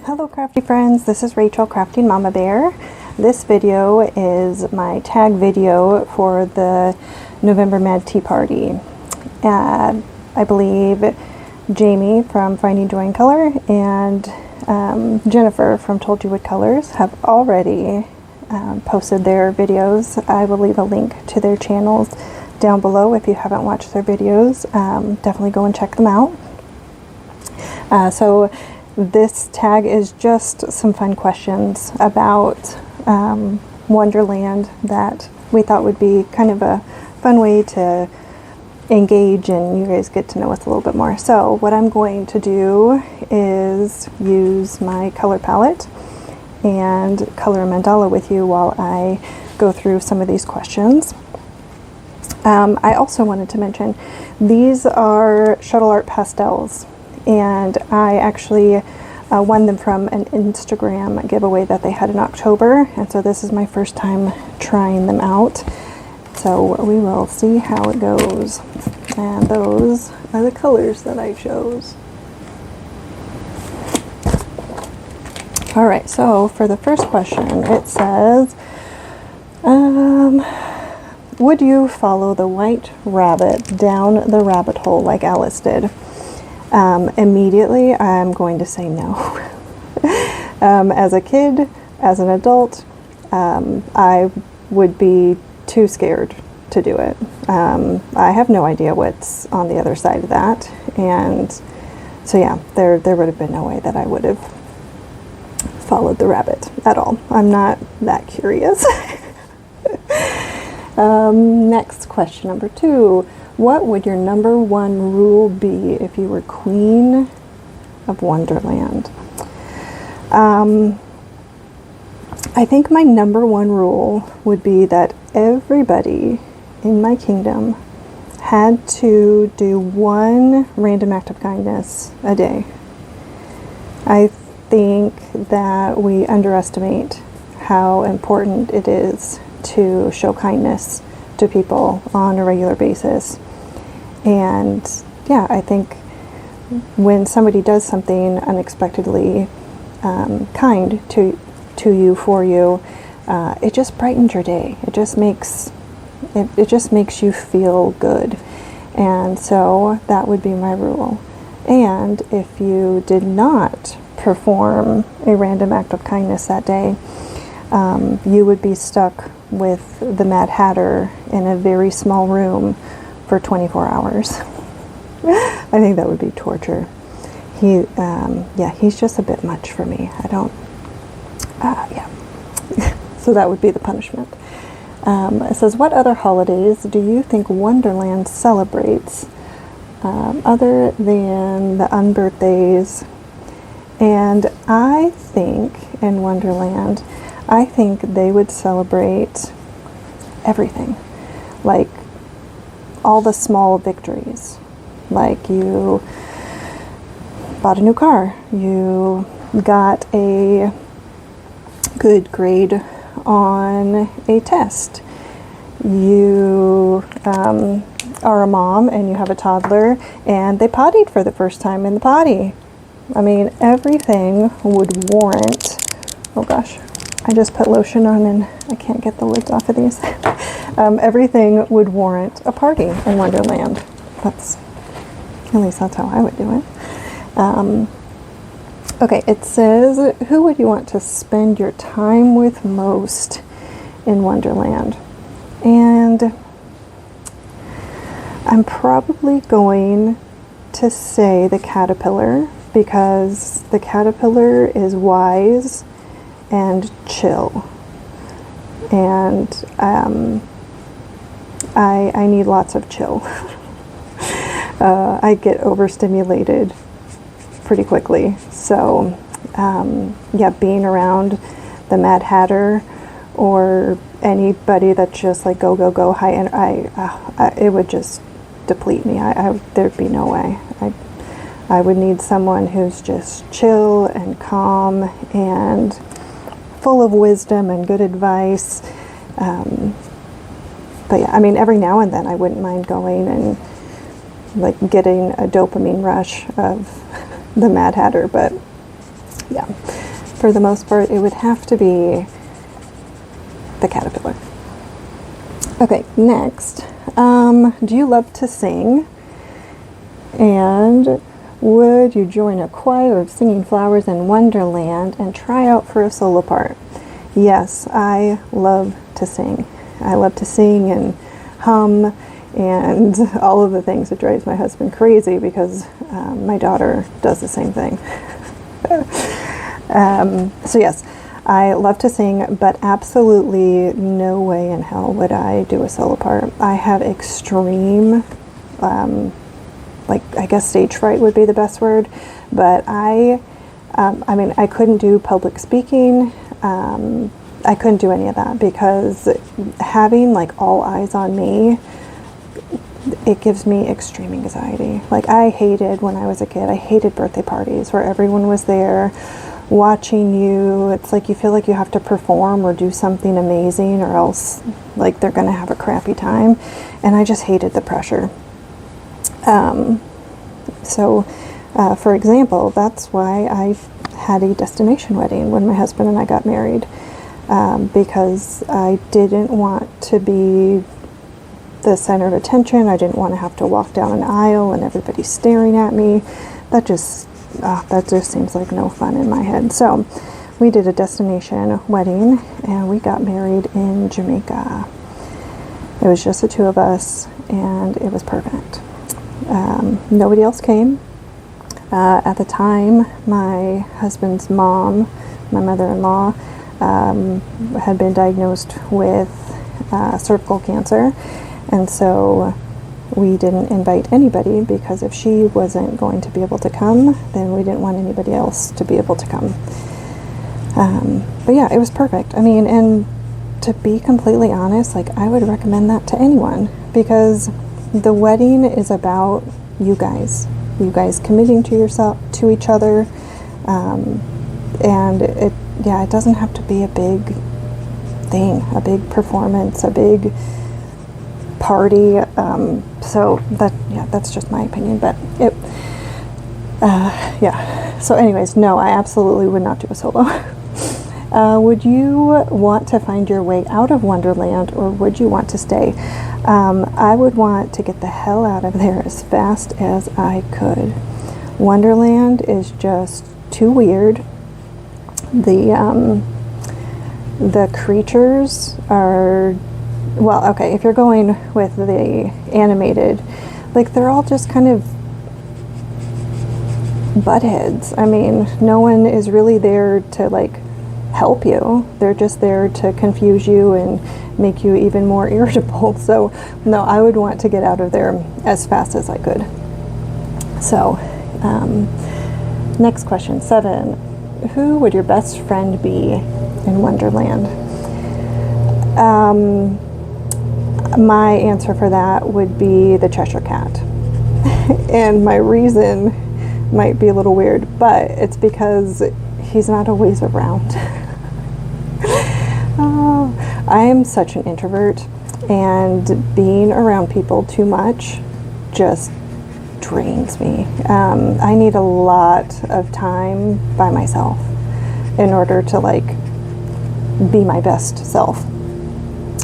Hello crafty friends, this is Rachel, Crafting Mama Bear. This video is my tag video for the November Mad Tea Party. I believe Jamie from Finding Joy in Color and Jennifer from Told You What Colors have already posted their videos. I will leave a link to their channels down below if you haven't watched their videos. Definitely go and check them out. So this tag is just some fun questions about Wonderland that we thought would be kind of a fun way to engage and you guys get to know us a little bit more. So what I'm going to do is use my color palette and color a mandala with you while I go through some of these questions. I also wanted to mention these are shuttle art pastels, and I actually won them from an Instagram giveaway that they had in October, and so this is my first time trying them out. So we will see how it goes. And those are the colors that I chose. Alright, so for the first question, it says, would you follow the white rabbit down the rabbit hole like Alice did? Immediately, I'm going to say no. As a kid, as an adult, I would be too scared to do it. I have no idea what's on the other side of that, and so yeah, there would have been no way that I would have followed the rabbit at all. I'm not that curious. Next question, number 2. What would your number 1 rule be if you were Queen of Wonderland? I think my number 1 rule would be that everybody in my kingdom had to do 1 random act of kindness a day. I think that we underestimate how important it is to show kindness to people on a regular basis. And yeah, I think when somebody does something unexpectedly kind to you, for you, it just brightens your day. It just makes you feel good. And so that would be my rule. And if you did not perform a random act of kindness that day, you would be stuck with the Mad Hatter in a very small room for 24 hours. I think that would be torture. He's just a bit much for me. I don't, yeah. So that would be the punishment. It says, what other holidays do you think Wonderland celebrates other than the unbirthdays? And I think in Wonderland, I think they would celebrate everything. Like all the small victories. Like you bought a new car. You got a good grade on a test. You are a mom and you have a toddler and they pottied for the first time in the potty. I mean, everything would warrant, oh gosh, I just put lotion on and I can't get the lids off of these. Everything would warrant a party in Wonderland. At least that's how I would do it. Okay, it says, who would you want to spend your time with most in Wonderland? And I'm probably going to say the caterpillar, because the caterpillar is wise and chill. And I need lots of chill. I get overstimulated pretty quickly. So yeah, being around the Mad Hatter or anybody that's just like go high, and it would just deplete me. There'd be no way. I would need someone who's just chill and calm and full of wisdom and good advice. But yeah, I mean, every now and then I wouldn't mind going and like getting a dopamine rush of the Mad Hatter, but Yeah, for the most part, it would have to be the caterpillar. Okay, next. Do you love to sing? And would you join a choir of singing flowers in Wonderland and try out for a solo part? Yes, I love to sing. I love to sing and hum and all of the things that drives my husband crazy because my daughter does the same thing. So yes, I love to sing, but absolutely no way in hell would I do a solo part. I have extreme, I guess stage fright would be the best word, but I mean, I couldn't do public speaking. I couldn't do any of that because having like all eyes on me, it gives me extreme anxiety. Like I hated when I was a kid, I hated birthday parties where everyone was there watching you. It's like you feel like you have to perform or do something amazing or else like they're going to have a crappy time. And I just hated the pressure. For example, that's why I had a destination wedding when my husband and I got married, because I didn't want to be the center of attention. I didn't want to have to walk down an aisle and everybody's staring at me. That just seems like no fun in my head. So we did a destination wedding and we got married in Jamaica. It was just the two of us and it was perfect. Nobody else came. At the time, my husband's mom, my mother-in-law, had been diagnosed with cervical cancer, and so we didn't invite anybody because if she wasn't going to be able to come, then we didn't want anybody else to be able to come. But yeah, it was perfect. I mean, and to be completely honest, like I would recommend that to anyone because the wedding is about you guys committing to each other, and it doesn't have to be a big thing, a big performance, a big party. So that's just my opinion, but so anyways, no, I absolutely would not do a solo. Would you want to find your way out of Wonderland or would you want to stay? I would want to get the hell out of there as fast as I could. Wonderland is just too weird. The creatures are, well, okay, if you're going with the animated, like they're all just kind of butt heads. I mean, no one is really there to like help you. They're just there to confuse you and make you even more irritable. So no, I would want to get out of there as fast as I could. So next question, 7. Who would your best friend be in Wonderland? My answer for that would be the Cheshire Cat. And my reason might be a little weird, but it's because he's not always around. I am such an introvert, and being around people too much just drains me. I need a lot of time by myself in order to like be my best self.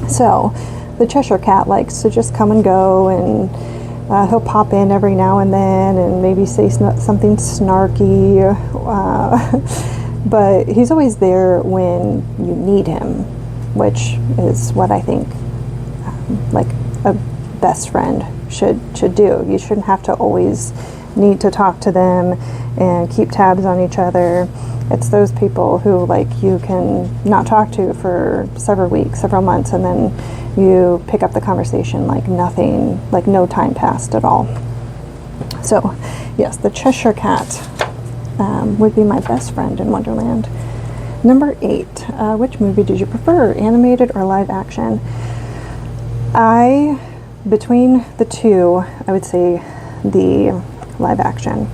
So the Cheshire Cat likes to just come and go, and he'll pop in every now and then and maybe say something snarky, but he's always there when you need him, which is what I think like a best friend should do. You shouldn't have to always need to talk to them and keep tabs on each other. It's those people who like you can not talk to for several weeks, several months, and then you pick up the conversation like nothing, like no time passed at all. So yes, the Cheshire Cat would be my best friend in Wonderland. Number 8, which movie did you prefer, animated or live action? Between the two, I would say the live action.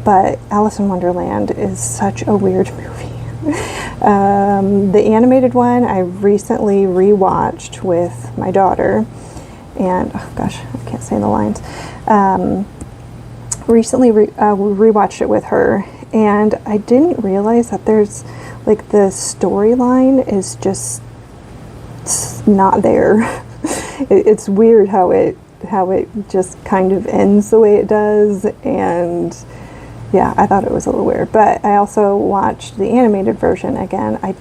But Alice in Wonderland is such a weird movie. The animated one I recently rewatched with my daughter, and oh gosh, I can't say the lines. Recently rewatched it with her, And I didn't realize that there's like the storyline is just not there. It's weird how it just kind of ends the way it does, and yeah, I thought it was a little weird. But I also watched the animated version again. I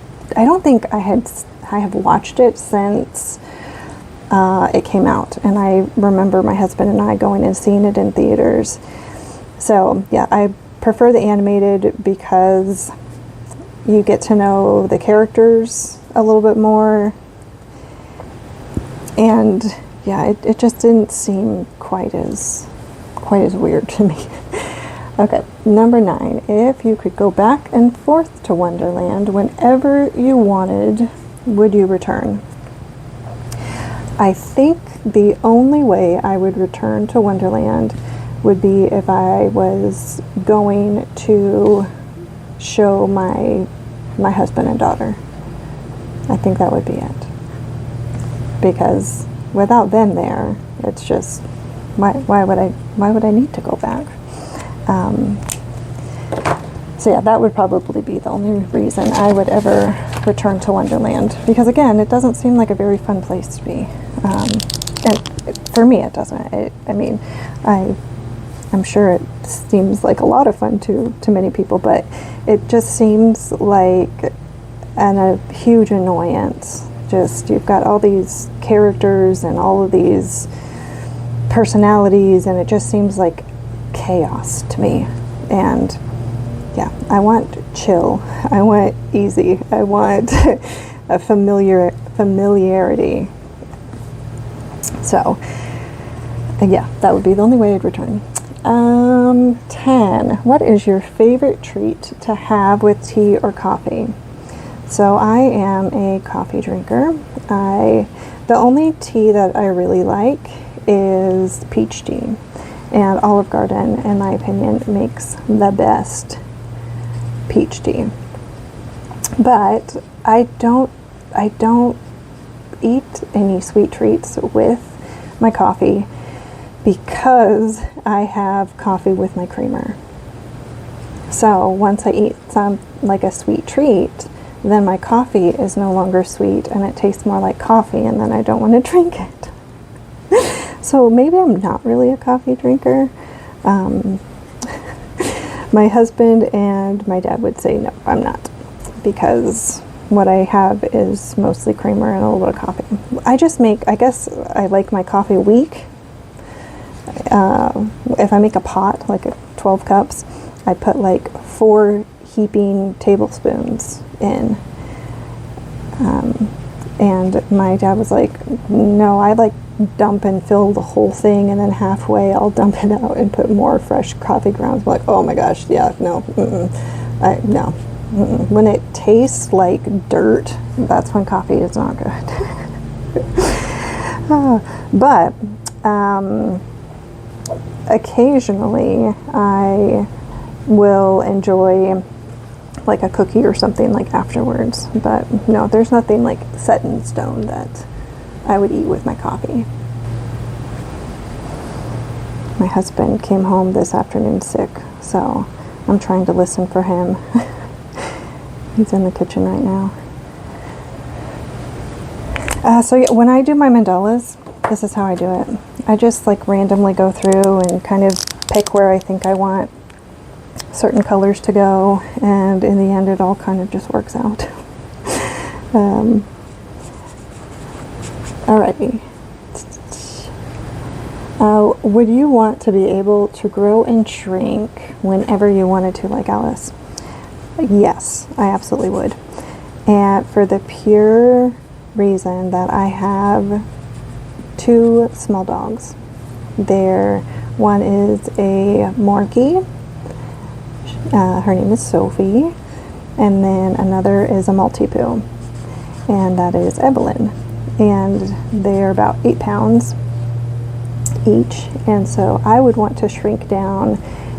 don't think I have watched it since it came out, and I remember my husband and I going and seeing it in theaters. So yeah, I prefer the animated because you get to know the characters a little bit more, and yeah, it just didn't seem quite as weird to me. Okay, number 9. If you could go back and forth to Wonderland whenever you wanted, would you return? I think the only way I would return to Wonderland would be if I was going to show my husband and daughter. I think that would be it. Because without them there, it's just, why would I need to go back? So yeah, that would probably be the only reason I would ever return to Wonderland. Because again, it doesn't seem like a very fun place to be. And for me, it doesn't. I mean, I'm sure it seems like a lot of fun to many people, but it just seems like a huge annoyance. Just, you've got all these characters and all of these personalities, and it just seems like chaos to me. And yeah, I want chill. I want easy. I want a familiarity. So yeah, that would be the only way I'd return. 10. What is your favorite treat to have with tea or coffee? So I am a coffee drinker. The only tea that I really like is peach tea. And Olive Garden, in my opinion, makes the best peach tea. But I don't eat any sweet treats with my coffee because I have coffee with my creamer. So once I eat some, like a sweet treat, then my coffee is no longer sweet and it tastes more like coffee, and then I don't want to drink it. So maybe I'm not really a coffee drinker. My husband and my dad would say no, I'm not, because what I have is mostly creamer and a little bit of coffee. I guess I like my coffee weak. If I make a pot, like 12 cups, I put like 4 heaping tablespoons in. And my dad was like, no, I like dump and fill the whole thing, and then halfway I'll dump it out and put more fresh coffee grounds. I'm like, oh my gosh, yeah, no, no. When it tastes like dirt, that's when coffee is not good. But occasionally I will enjoy like a cookie or something like afterwards. But no, there's nothing like set in stone that I would eat with my coffee. My husband came home this afternoon sick, so I'm trying to listen for him. He's in the kitchen right now. So yeah, when I do my mandalas, this is how I do it. I just like randomly go through and kind of pick where I think I want certain colors to go, and in the end it all kind of just works out. Alrighty. Would you want to be able to grow and shrink whenever you wanted to, like Alice? Yes, I absolutely would. And for the pure reason that I have 2 small dogs. One is a Morkie. Her name is Sophie. And then another is a Maltipoo. And that is Evelyn. And they are about 8 pounds each. And so I would want to shrink down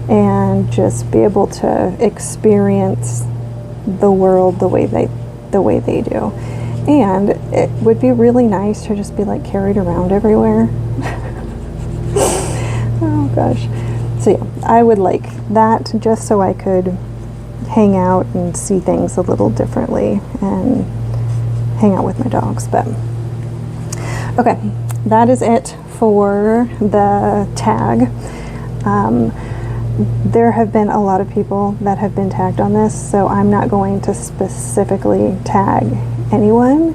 and just be able to experience the world the way they do. And it would be really nice to just be like carried around everywhere. Oh gosh. So yeah, I would like that just so I could hang out and see things a little differently and hang out with my dogs. But okay, that is it for the tag. There have been a lot of people that have been tagged on this, so I'm not going to specifically tag anyone,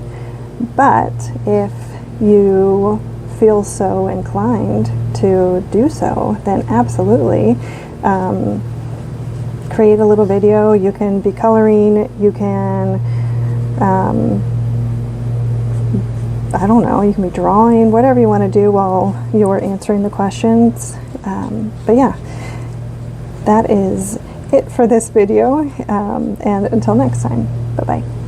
but if you feel so inclined to do so, then absolutely create a little video. You can be coloring, you can I don't know, you can be drawing, whatever you want to do while you're answering the questions. But yeah, that is it for this video, and until next time, bye-bye.